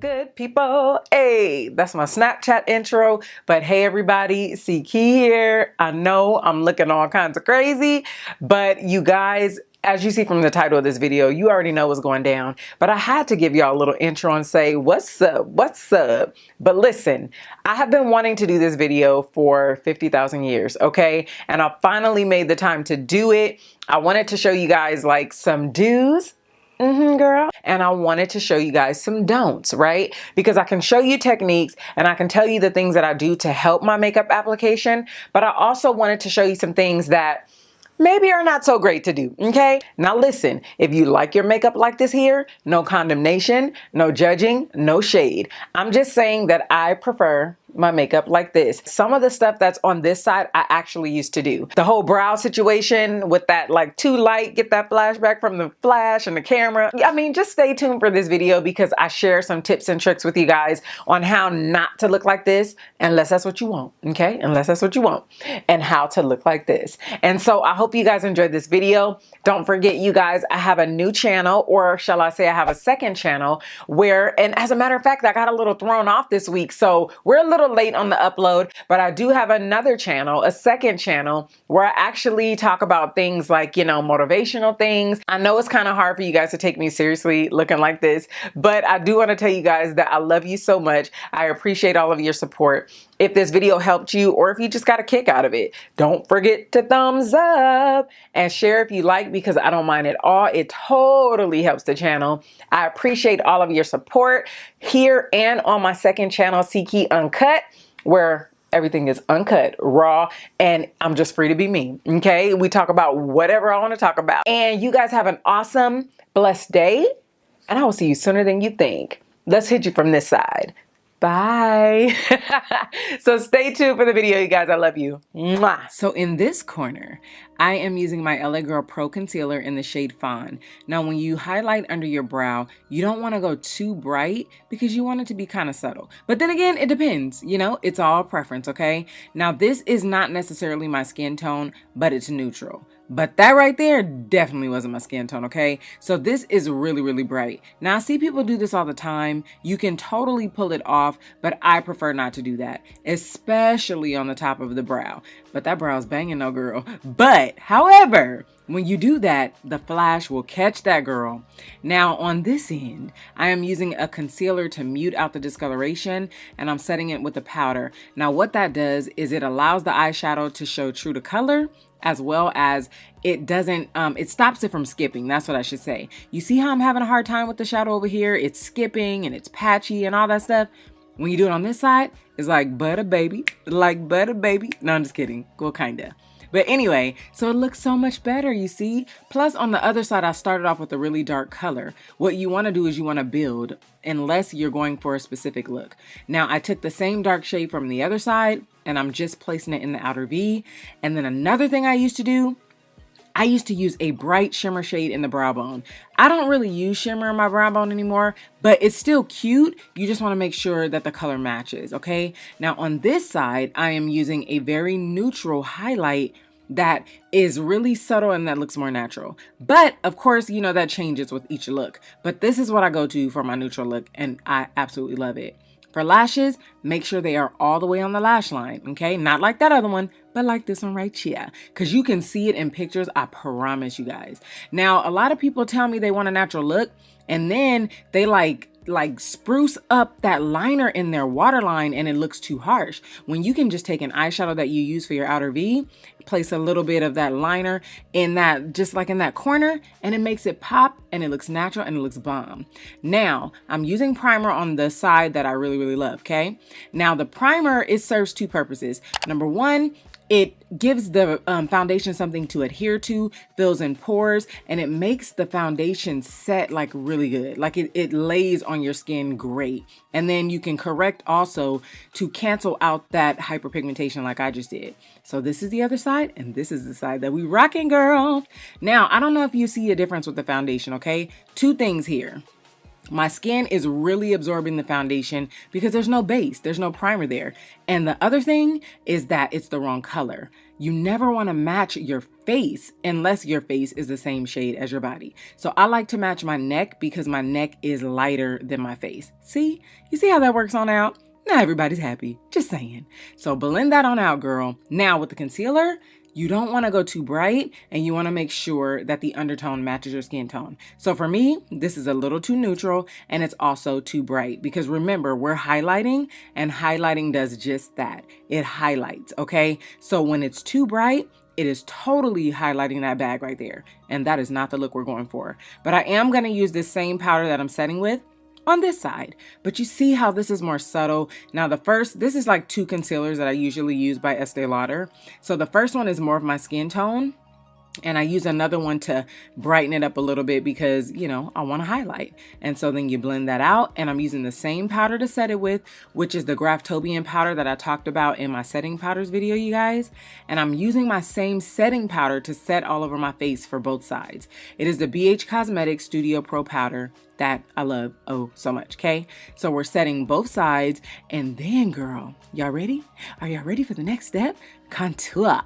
good people? Hey, that's my Snapchat intro. But hey everybody, CKey here. I know I'm looking all kinds of crazy, but you guys, as you see from the title of this video, you already know what's going down. But I had to give y'all a little intro and say, what's up, what's up? But listen, I have been wanting to do this video for 50,000 years, okay? And I finally made the time to do it. I wanted to show you guys like some do's. Girl. And I wanted to show you guys some don'ts, right? Because I can show you techniques and I can tell you the things that I do to help my makeup application. But I also wanted to show you some things that maybe are not so great to do, okay? Now listen, if you like your makeup like this here, no condemnation, no judging, no shade. I'm just saying that I prefer my makeup like this. Some of the stuff that's on this side, I actually used to do. The whole brow situation with that like too light, get that flashback from the flash and the camera. I mean, just stay tuned for this video because I share some tips and tricks with you guys on how not to look like this, unless that's what you want, okay? Unless that's what you want, and how to look like this. And so I hope you guys enjoyed this video. Don't forget, you guys, I have a new channel, or shall I say I have a second channel where, and as a matter of fact, I got a little thrown off this week. So we're a little late on the upload, but I do have another channel, a second channel, where I actually talk about things like, you know, motivational things. I know it's kind of hard for you guys to take me seriously looking like this, but I do want to tell you guys that I love you so much. I appreciate all of your support. If this video helped you, or if you just got a kick out of it, don't forget to thumbs up and share if you like, because I don't mind at all. It totally helps the channel. I appreciate all of your support here and on my second channel, CKey Uncut, where everything is uncut, raw, and I'm just free to be me, okay? We talk about whatever I want to talk about. And you guys have an awesome, blessed day, and I will see you sooner than you think. Let's hit you from this side. Bye. So stay tuned for the video, you guys. I love you. Mwah. So in this corner, I am using my LA Girl Pro Concealer in the shade Fawn. Now, when you highlight under your brow, you don't want to go too bright because you want it to be kind of subtle. But then again, it depends. You know, it's all preference, okay? Now, this is not necessarily my skin tone, but it's neutral. But that right there definitely wasn't my skin tone, okay? So this is really, really bright. Now, I see people do this all the time. You can totally pull it off, but I prefer not to do that, especially on the top of the brow. But that brow's banging though, girl. But, however, when you do that, the flash will catch that girl. Now, on this end, I am using a concealer to mute out the discoloration, and I'm setting it with a powder. Now, what that does is it allows the eyeshadow to show true to color, as well as it doesn't, it stops it from skipping. That's what I should say. You see how I'm having a hard time with the shadow over here? It's skipping and it's patchy and all that stuff. When you do it on this side, it's like butter baby, like butter baby. No, I'm just kidding. Well, kinda. But anyway, so it looks so much better, you see? Plus, on the other side, I started off with a really dark color. What you want to do is you want to build, unless you're going for a specific look. Now, I took the same dark shade from the other side, and I'm just placing it in the outer V. And then another thing I used to do, I used to use a bright shimmer shade in the brow bone. I don't really use shimmer in my brow bone anymore, but it's still cute. You just want to make sure that the color matches, okay? Now on this side, I am using a very neutral highlight that is really subtle and that looks more natural. But of course, you know, that changes with each look. But this is what I go to for my neutral look, and I absolutely love it. For lashes, make sure they are all the way on the lash line, okay? Not like that other one, but like this one right here. Because you can see it in pictures, I promise you guys. Now, a lot of people tell me they want a natural look, and then they like spruce up that liner in their waterline and it looks too harsh. When you can just take an eyeshadow that you use for your outer V, place a little bit of that liner in that, just like in that corner, and it makes it pop and it looks natural and it looks bomb. Now, I'm using primer on the side that I really, really love, okay? Now, the primer, it serves two purposes. Number one, it gives the foundation something to adhere to, fills in pores, and it makes the foundation set like really good. Like it lays on your skin great. And then you can correct also to cancel out that hyperpigmentation like I just did. So this is the other side, and this is the side that we rocking, girl. Now, I don't know if you see a difference with the foundation, okay? Two things here. My skin is really absorbing the foundation because there's no base, there's no primer there. And the other thing is that it's the wrong color. You never want to match your face unless your face is the same shade as your body. So I like to match my neck because my neck is lighter than my face. See? You see how that works on out? Not everybody's happy, just saying. So blend that on out, girl. Now with the concealer, you don't want to go too bright and you want to make sure that the undertone matches your skin tone. So for me, this is a little too neutral and it's also too bright because remember, we're highlighting and highlighting does just that. It highlights, okay? So when it's too bright, it is totally highlighting that bag right there. And that is not the look we're going for. But I am going to use this same powder that I'm setting with on this side, but you see how this is more subtle. Now this is like 2 concealers that I usually use by Estee Lauder. So the first one is more of my skin tone, and I use another one to brighten it up a little bit because, you know, I want to highlight. And so then you blend that out, and I'm using the same powder to set it with, which is the Graftobian powder that I talked about in my setting powders video, you guys. And I'm using my same setting powder to set all over my face for both sides. It is the BH Cosmetics Studio Pro powder that I love oh so much, okay? So we're setting both sides, and then girl, y'all ready? Are y'all ready for the next step? Contour.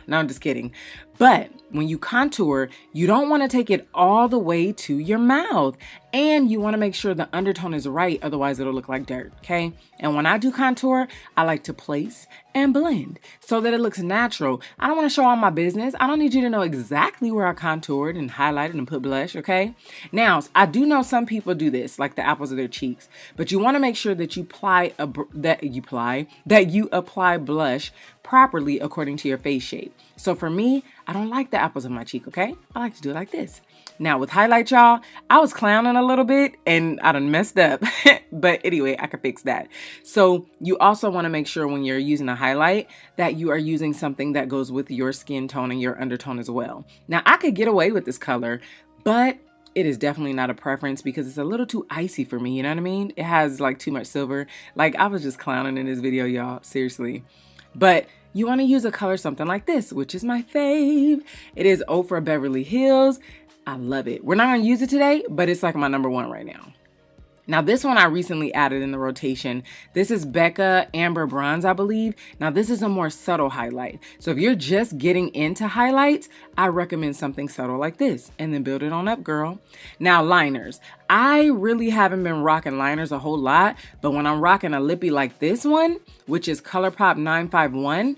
No, I'm just kidding. But when you contour, you don't want to take it all the way to your mouth. And you want to make sure the undertone is right, otherwise it'll look like dirt, okay? And when I do contour, I like to place and blend so that it looks natural. I don't want to show all my business. I don't need you to know exactly where I contoured and highlighted and put blush, okay? Now, I do know some people do this, like the apples of their cheeks, but you want to make sure that you apply blush properly according to your face shape. So for me, I don't like the apples of my cheek, okay? I like to do it like this. Now with highlight, y'all, I was clowning a little bit and I done messed up. But anyway, I could fix that. So you also want to make sure when you're using a highlight that you are using something that goes with your skin tone and your undertone as well. Now I could get away with this color, but it is definitely not a preference because it's a little too icy for me, you know what I mean? It has like too much silver. Like I was just clowning in this video, y'all, seriously. But you want to use a color something like this, which is my fave. It is Ofra Beverly Hills. I love it. We're not going to use it today, but it's like my #1 right now. Now this one I recently added in the rotation. This is Becca Amber Bronze, I believe. Now this is a more subtle highlight. So if you're just getting into highlights, I recommend something subtle like this and then build it on up, girl. Now liners. I really haven't been rocking liners a whole lot, but when I'm rocking a lippy like this one, which is ColourPop 951,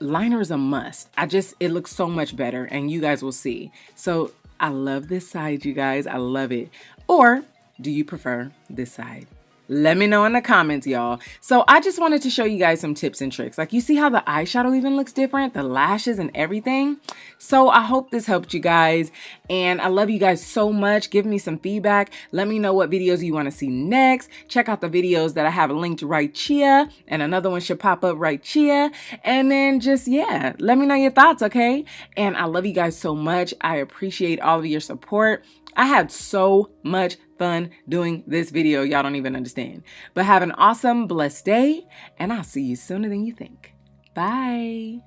liner is a must. It looks so much better and you guys will see. So I love this side, you guys. I love it. Or do you prefer this side? Let me know in the comments, y'all. So I just wanted to show you guys some tips and tricks. Like you see how the eyeshadow even looks different, the lashes and everything. So I hope this helped you guys. And I love you guys so much. Give me some feedback. Let me know what videos you want to see next. Check out the videos that I have linked right here. And another one should pop up right here. And then just, yeah, let me know your thoughts, okay? And I love you guys so much. I appreciate all of your support. I had so much fun doing this video. Y'all don't even understand. But have an awesome, blessed day, and I'll see you sooner than you think. Bye.